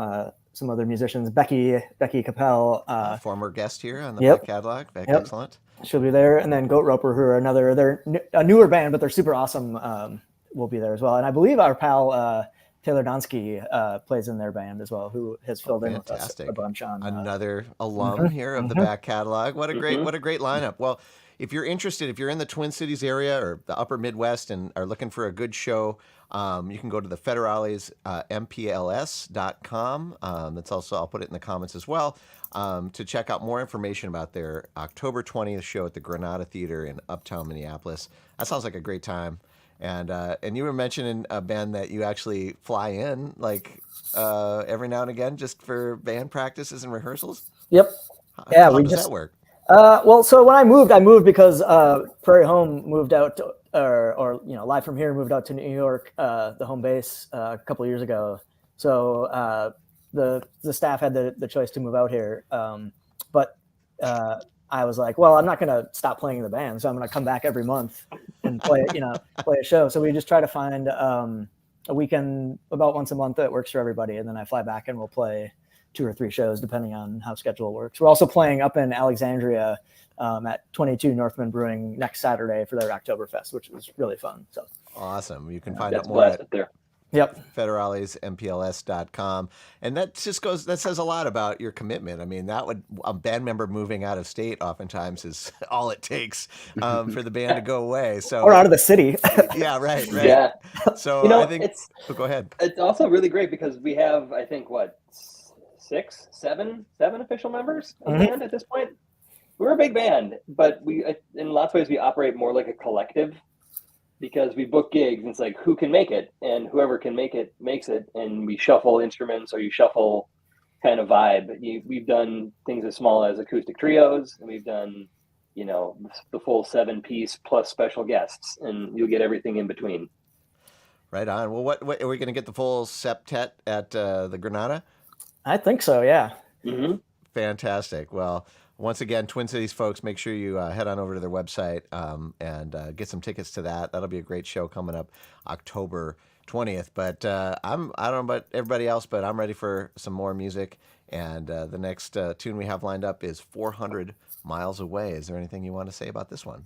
other musicians. Becky Capel, former guest here on the Back Catalog. Excellent. She'll be there, and then Goat Roper, who are they're a newer band, but they're super awesome. Will be there as well. And I believe our pal Taylor Donsky plays in their band as well, who has filled in with us a bunch on another alum here of the Back Catalog. What a great lineup. Well, if you're interested, if you're in the Twin Cities area or the upper Midwest and are looking for a good show, you can go to the Federales MPLS.com. That's also, I'll put it in the comments as well, to check out more information about their October 20th show at the Granada Theater in Uptown Minneapolis. That sounds like a great time. And you were mentioning, Ben, that you actually fly in like every now and again just for band practices and rehearsals. Yep. How does that work? Well, so when I moved because Prairie Home moved out to, or Live From Here moved out to New York, the home base, a couple of years ago. So the staff had the choice to move out here, but I was like, well, I'm not going to stop playing in the band, so I'm going to come back every month and play a show. So we just try to find a weekend about once a month that works for everybody, and then I fly back and we'll play 2 or 3 shows depending on how schedule works. We're also playing up in Alexandria at 22 Northman Brewing next Saturday for their Oktoberfest, which is really fun. So awesome. You can find out more at there. Yep. Federalesmpls.com. And that says a lot about your commitment. I mean, a band member moving out of state oftentimes is all it takes for the band to go away. So or out of the city. Yeah, right. Yeah. So I think go ahead. It's also really great because we have, I think, 7 official members of the band at this point. We're a big band, but in lots of ways we operate more like a collective, because we book gigs and it's like who can make it, and whoever can make it makes it, and we shuffle instruments or you shuffle kind of vibe. We've done things as small as acoustic trios, and we've done the full 7-piece plus special guests, and you'll get everything in between. Right on. Well, what are we going to get the full septet at the Granada? I think so, yeah. Mm-hmm. Fantastic. Well, once again, Twin Cities folks, make sure you head on over to their website and get some tickets to that. That'll be a great show coming up October 20th. But I don't know about everybody else, but I'm ready for some more music. And the next tune we have lined up is 400 Miles Away. Is there anything you want to say about this one?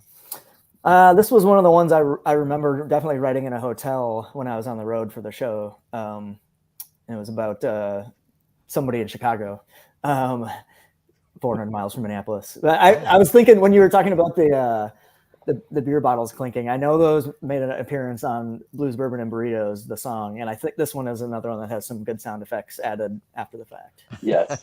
This was one of the ones I remember definitely writing in a hotel when I was on the road for the show. And it was about somebody in Chicago, 400 miles from Minneapolis. But I was thinking when you were talking about the beer bottles clinking, I know those made an appearance on Blues, Bourbon, and Burritos, the song. And I think this one is another one that has some good sound effects added after the fact. Yes.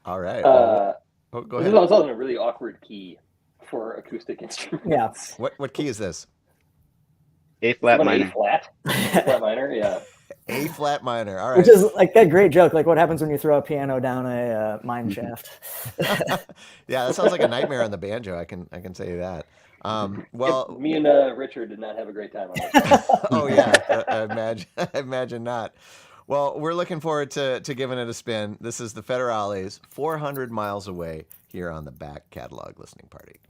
All right. Go ahead. This was also in a really awkward key for acoustic instruments. Yeah. What key is this? A flat What, minor. A flat? A flat minor, yeah. A flat minor. All right. Which is like that great joke. Like what happens when you throw a piano down a mine shaft? Yeah, that sounds like a nightmare on the banjo. I can say that. Well, Me and Richard did not have a great time on it. oh yeah, I imagine not. Well, we're looking forward to giving it a spin. This is the Federales, 400 Miles Away, here on the Back Catalog Listening Party.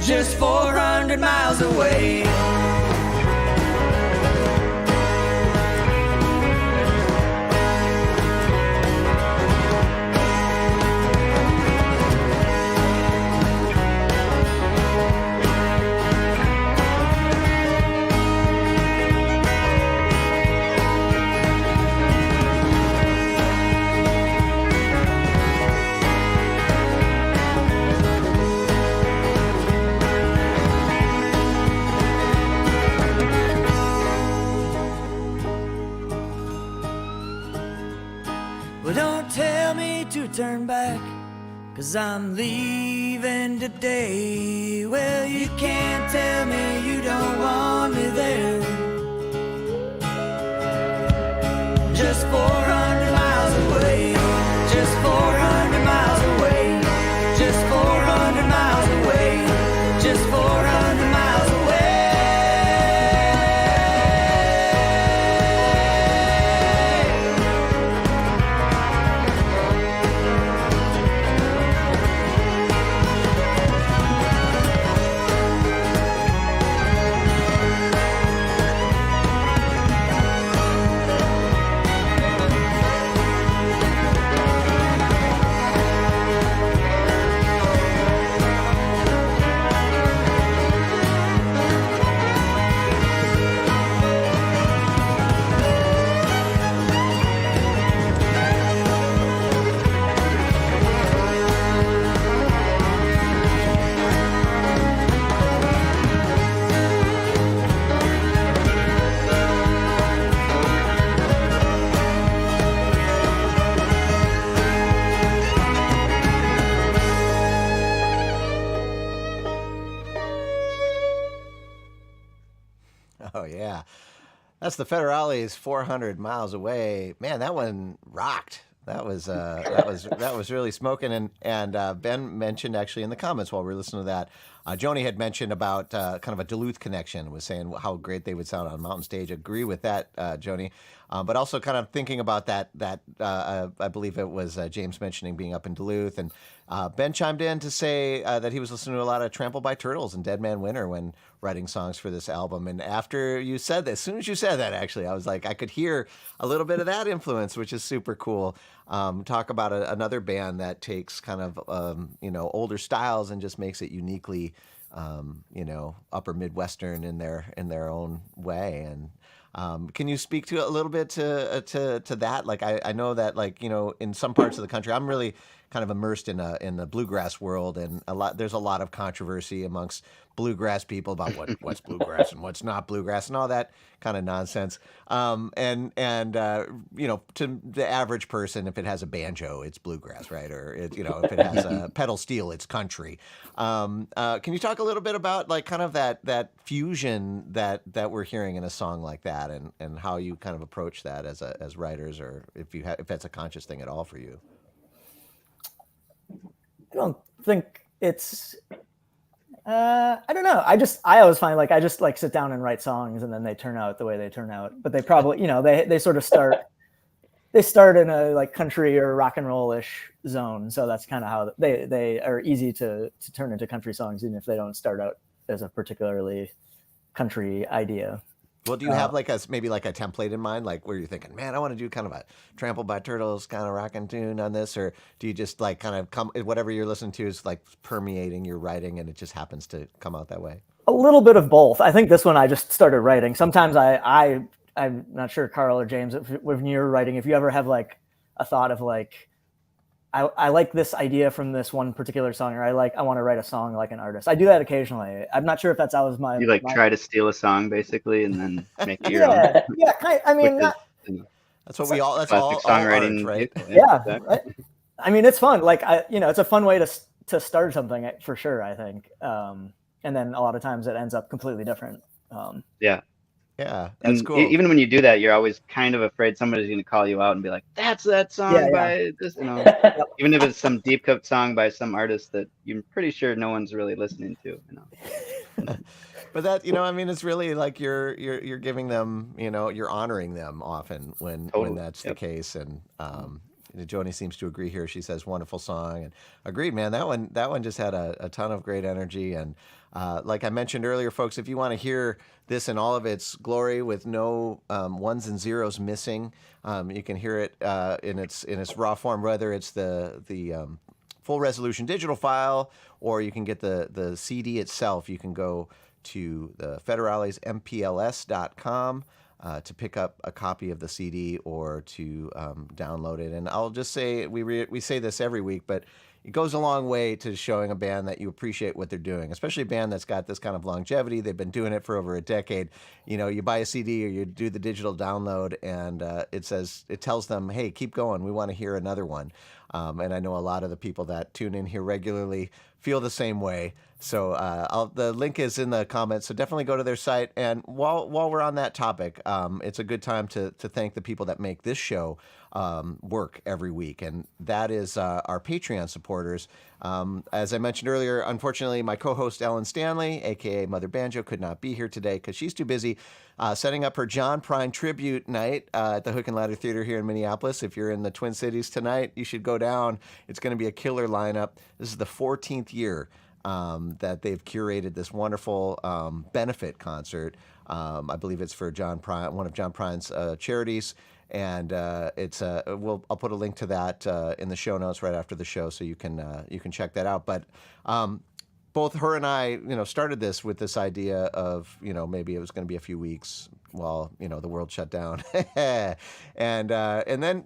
Just 400 miles away. Well, don't tell me to turn back, 'cause I'm leaving today. Well, you can't tell me you don't want me there. Just 400 miles away. Just 400 miles away. Just 400 miles away. That's the Federales, 400 miles away. Man, that one rocked. That was really smoking. And Ben mentioned actually in the comments while we were listening to that, Joni had mentioned about kind of a Duluth connection. Was saying how great they would sound on Mountain Stage. Agree with that, Joni. But also kind of thinking about that I believe it was James mentioning being up in Duluth, and Ben chimed in to say that he was listening to a lot of Trampled by Turtles and Dead Man Winter when writing songs for this album. And after you said that, as soon as you said that, actually, I was like, I could hear a little bit of that influence, which is super cool. Talk about another band that takes kind of older styles and just makes it uniquely upper midwestern in their own way. And can you speak to a little bit to that? Like I know that in some parts of the country, I'm really kind of immersed in the bluegrass world, and there's a lot of controversy amongst bluegrass people about what's bluegrass and what's not bluegrass and all that kind of nonsense. To the average person, if it has a banjo, it's bluegrass, right? Or if it has a pedal steel, it's country. Can you talk a little bit about kind of that fusion that we're hearing in a song like that, and how you kind of approach that as writers, or if that's a conscious thing at all for you? I don't think it's. I don't know. I always find I just sit down and write songs, and then they turn out the way they turn out. But they probably, they sort of start. They start in a country or rock and roll-ish zone, so that's kind of how they are easy to turn into country songs, even if they don't start out as a particularly country idea. Well, do you have maybe a template in mind, where you're thinking, man, I want to do kind of a Trampled by Turtles kind of rockin' tune on this, or do you just kind of come, whatever you're listening to is permeating your writing and it just happens to come out that way? A little bit of both. I think this one I just started writing. Sometimes I'm not sure, Carl or James, when you're writing, if you ever have a thought of I like this idea from this one particular song, or I want to write a song like an artist. I do that occasionally. I'm not sure if that's always my. You try to steal a song basically, and then make it your own. Yeah. I mean, that's what we all. That's classic all songwriting, art, right? Yeah. Exactly. Right? I mean, it's fun. It's a fun way to start something for sure, I think. And then a lot of times it ends up completely different. Yeah. Yeah, that's and cool. Even when you do that, you're always kind of afraid somebody's going to call you out and be like, "That's that song by this," Even if it's some deep cut song by some artist that you're pretty sure no one's really listening to. But that, it's really you're giving them, you're honoring them often when that's the case. And Joni seems to agree here. She says, "Wonderful song," and agreed, man. That one just had a ton of great energy. And like I mentioned earlier, folks, if you want to hear this in all of its glory with no ones and zeros missing, you can hear it in its raw form. Whether it's the full resolution digital file, or you can get the CD itself. You can go to the federalesmpls.com. To pick up a copy of the CD or to download it. And I'll just say, we say this every week, but it goes a long way to showing a band that you appreciate what they're doing, especially a band that's got this kind of longevity. They've been doing it for over a decade. You buy a CD or you do the digital download, and it tells them, hey, keep going. We want to hear another one. And I know a lot of the people that tune in here regularly feel the same way. So the link is in the comments. So definitely go to their site. And while we're on that topic, it's a good time to thank the people that make this show work every week. And that is our Patreon supporters. As I mentioned earlier, unfortunately, my co-host Ellen Stanley, a.k.a. Mother Banjo, could not be here today because she's too busy setting up her John Prine tribute night at the Hook and Ladder Theater here in Minneapolis. If you're in the Twin Cities tonight, you should go down. It's going to be a killer lineup. This is the 14th year that they've curated this wonderful benefit concert. I believe it's for John Prine, one of John Prine's charities. And I'll put a link to that in the show notes right after the show, so you can check that out. But both her and I, started this with this idea of, maybe it was going to be a few weeks while, the world shut down. and then,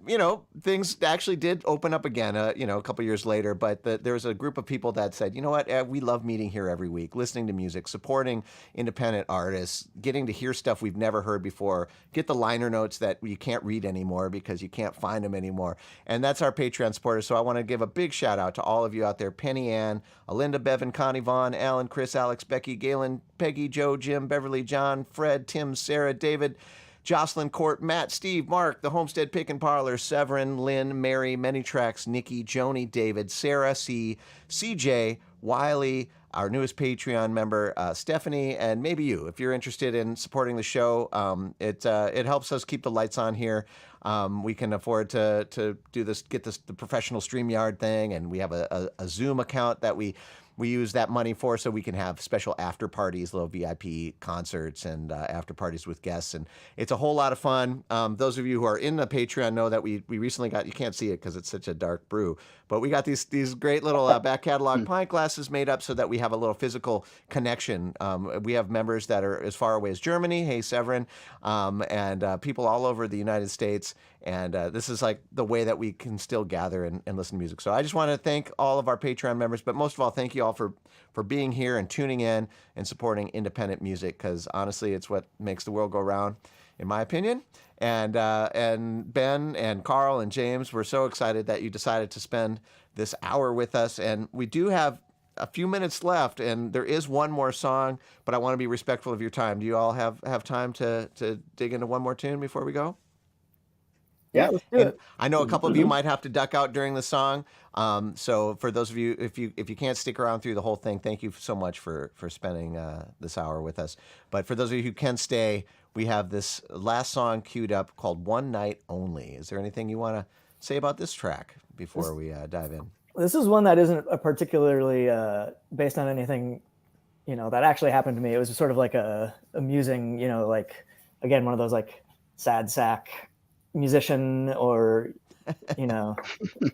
things actually did open up again, a couple years later. But there was a group of people that said, you know what, we love meeting here every week, listening to music, supporting independent artists, getting to hear stuff we've never heard before, get the liner notes that you can't read anymore because you can't find them anymore. And that's our Patreon supporters. So I want to give a big shout out to all of you out there: Penny Ann, Alinda, Bevan, Connie, Vaughn, Alan, Chris, Alex, Becky, Galen, Peggy, Joe, Jim, Beverly, John, Fred, Tim, Sarah, David, Jocelyn Court, Matt, Steve, Mark, the Homestead Pick and Parlor, Severin, Lynn, Mary, Many Tracks, Nikki, Joni, David, Sarah, C, CJ, Wiley, our newest Patreon member, Stephanie, and maybe you. If you're interested in supporting the show, it helps us keep the lights on here. We can afford to do this, get the professional StreamYard thing, and we have a Zoom account that we use that money for, so we can have special after parties, little VIP concerts, and after parties with guests, and it's a whole lot of fun. Those of you who are in the Patreon know that we recently got, you can't see it because it's such a dark brew, but we got these great little back catalog pint glasses made up so that we have a little physical connection. We have members that are as far away as Germany, hey Severin, and people all over the United States. And this is like the way that we can still gather and listen to music. So I just want to thank all of our Patreon members, but most of all, thank you all for being here and tuning in and supporting independent music, because honestly, it's what makes the world go round, in my opinion. And Ben and Carl and James, we're so excited that you decided to spend this hour with us. And we do have a few minutes left, and there is one more song, but I want to be respectful of your time. Do you all have time to dig into one more tune before we go? Yeah, let's do it. I know a couple of you might have to duck out during the song. So for those of you, if you can't stick around through the whole thing, thank you so much for spending this hour with us. But for those of you who can stay, we have this last song queued up called One Night Only. Is there anything you want to say about this track before we dive in? This is one that isn't a particularly based on anything, that actually happened to me. It was sort of like a amusing, like, again, one of those like sad sack musician, or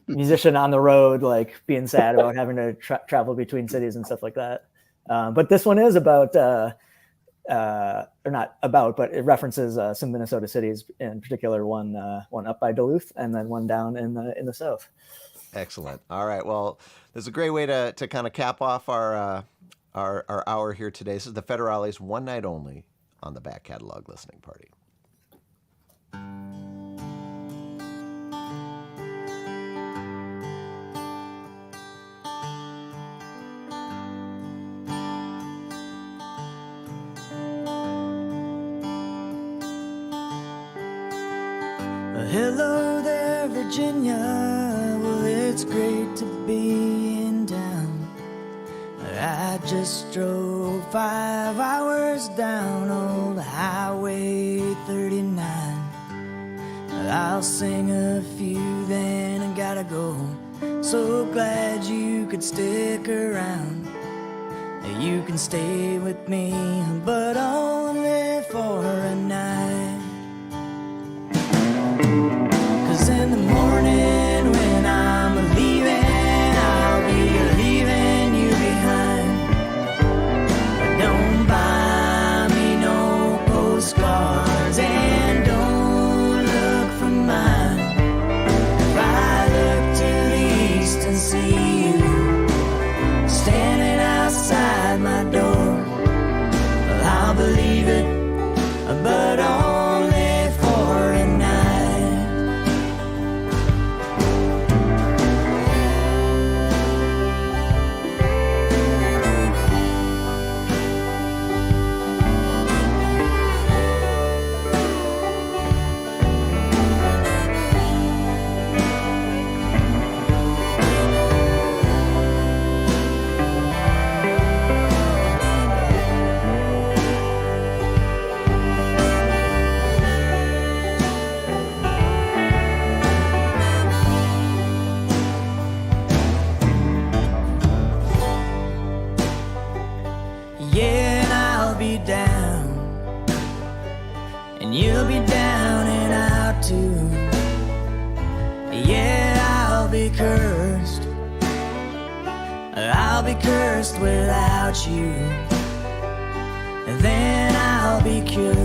musician on the road, like being sad about having to travel between cities and stuff like that. But this one is about or not about, but it references some Minnesota cities, in particular one up by Duluth and then one down in the south. Excellent. All right, well, there's a great way to kind of cap off our hour here today. This is the Federales' One Night Only on the Back Catalog Listening Party. Hello there, Virginia. Well, it's great to be in town. I just drove 5 hours down old Highway 39. I'll sing a few, then I gotta go. So glad you could stick around. You can stay with me, but only for a night. 'Cause in the morning when I'm leaving, I'll be leaving you behind. Don't buy me no postcards and don't look for mine. If I look to the east and see you standing outside my door, well, I'll believe it, but only for a night. Yeah, and I'll be down, and you'll be down and out too. Yeah, I'll be cursed without you. And then I'll be cured,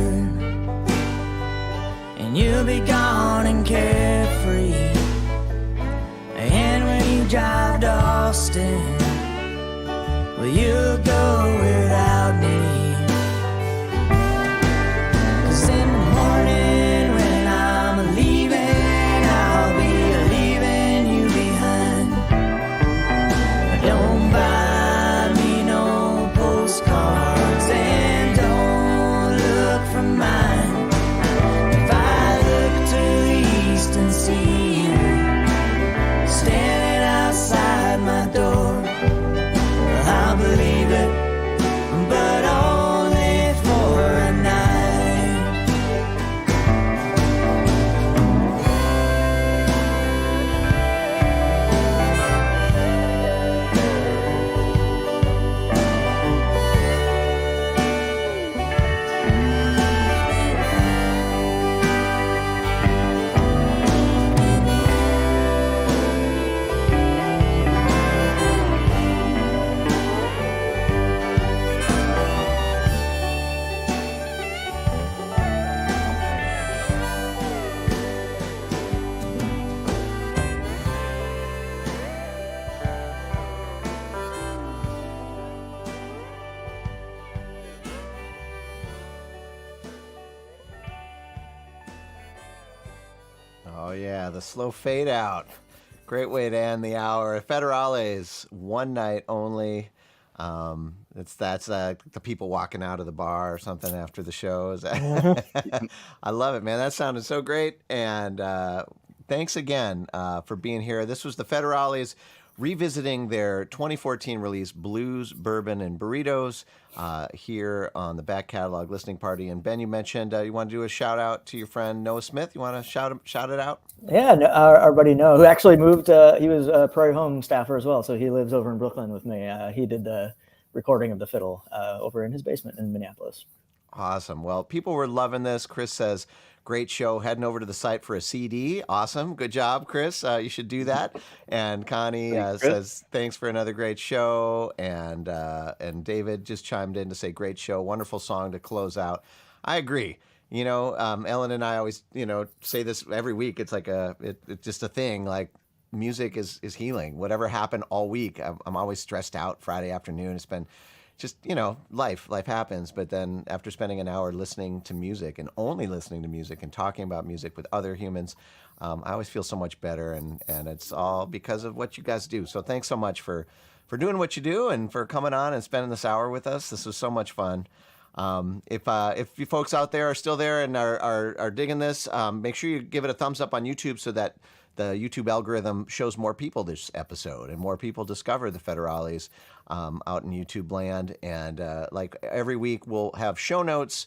and you'll be gone and carefree. And when you drive to Austin, well, you'll go without me. 'Cause in the morning when I'm leaving, I'll be leaving you behind. Don't buy me no postcards and don't look for mine. Oh, yeah, the slow fade out. Great way to end the hour. Federales, one night only. That's the people walking out of the bar or something after the shows. I love it, man. That sounded so great. And thanks again for being here. This was the Federales revisiting their 2014 release, Blues, Bourbon, and Burritos, here on the Back Catalog Listening Party. And Ben, you mentioned you want to do a shout out to your friend Noah Smith. You want to shout it out? Yeah, no, our buddy Noah, who actually moved, he was a Prairie Home staffer as well, so he lives over in Brooklyn with me. He did the recording of the fiddle over in his basement in Minneapolis. Awesome. Well, people were loving this. Chris says, great show. Heading over to the site for a CD. Awesome. Good job, Chris. You should do that. And Connie says, thanks for another great show. And David just chimed in to say, great show. Wonderful song to close out. I agree. You know, Ellen and I always, say this every week. It's like it's just a thing. Like, music is healing. Whatever happened all week, I'm always stressed out Friday afternoon. It's been just, life happens. But then after spending an hour listening to music and only listening to music and talking about music with other humans, I always feel so much better. And it's all because of what you guys do. So thanks so much for doing what you do and for coming on and spending this hour with us. This was so much fun. If you folks out there are still there and are digging this, make sure you give it a thumbs up on YouTube so that the YouTube algorithm shows more people this episode and more people discover the Federales out in YouTube land. And like every week, we'll have show notes,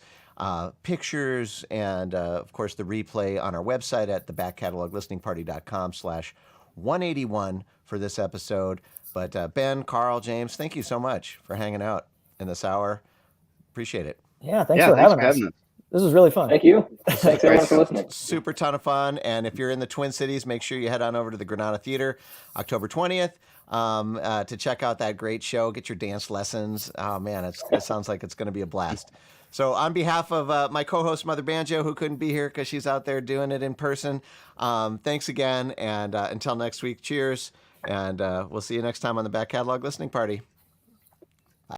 pictures, and of course the replay on our website at thebackcataloglistingparty.com/181 for this episode. But Ben, Carl, James, thank you so much for hanging out in this hour. Appreciate it. Yeah, thanks for having us. This was really fun. Thank you. Thanks everyone for listening. Super ton of fun. And if you're in the Twin Cities, make sure you head on over to the Granada Theater October 20th to check out that great show. Get your dance lessons. Oh, man, it sounds like it's going to be a blast. So on behalf of my co-host, Mother Banjo, who couldn't be here because she's out there doing it in person, thanks again. And until next week, cheers. And we'll see you next time on the Back Catalog Listening Party.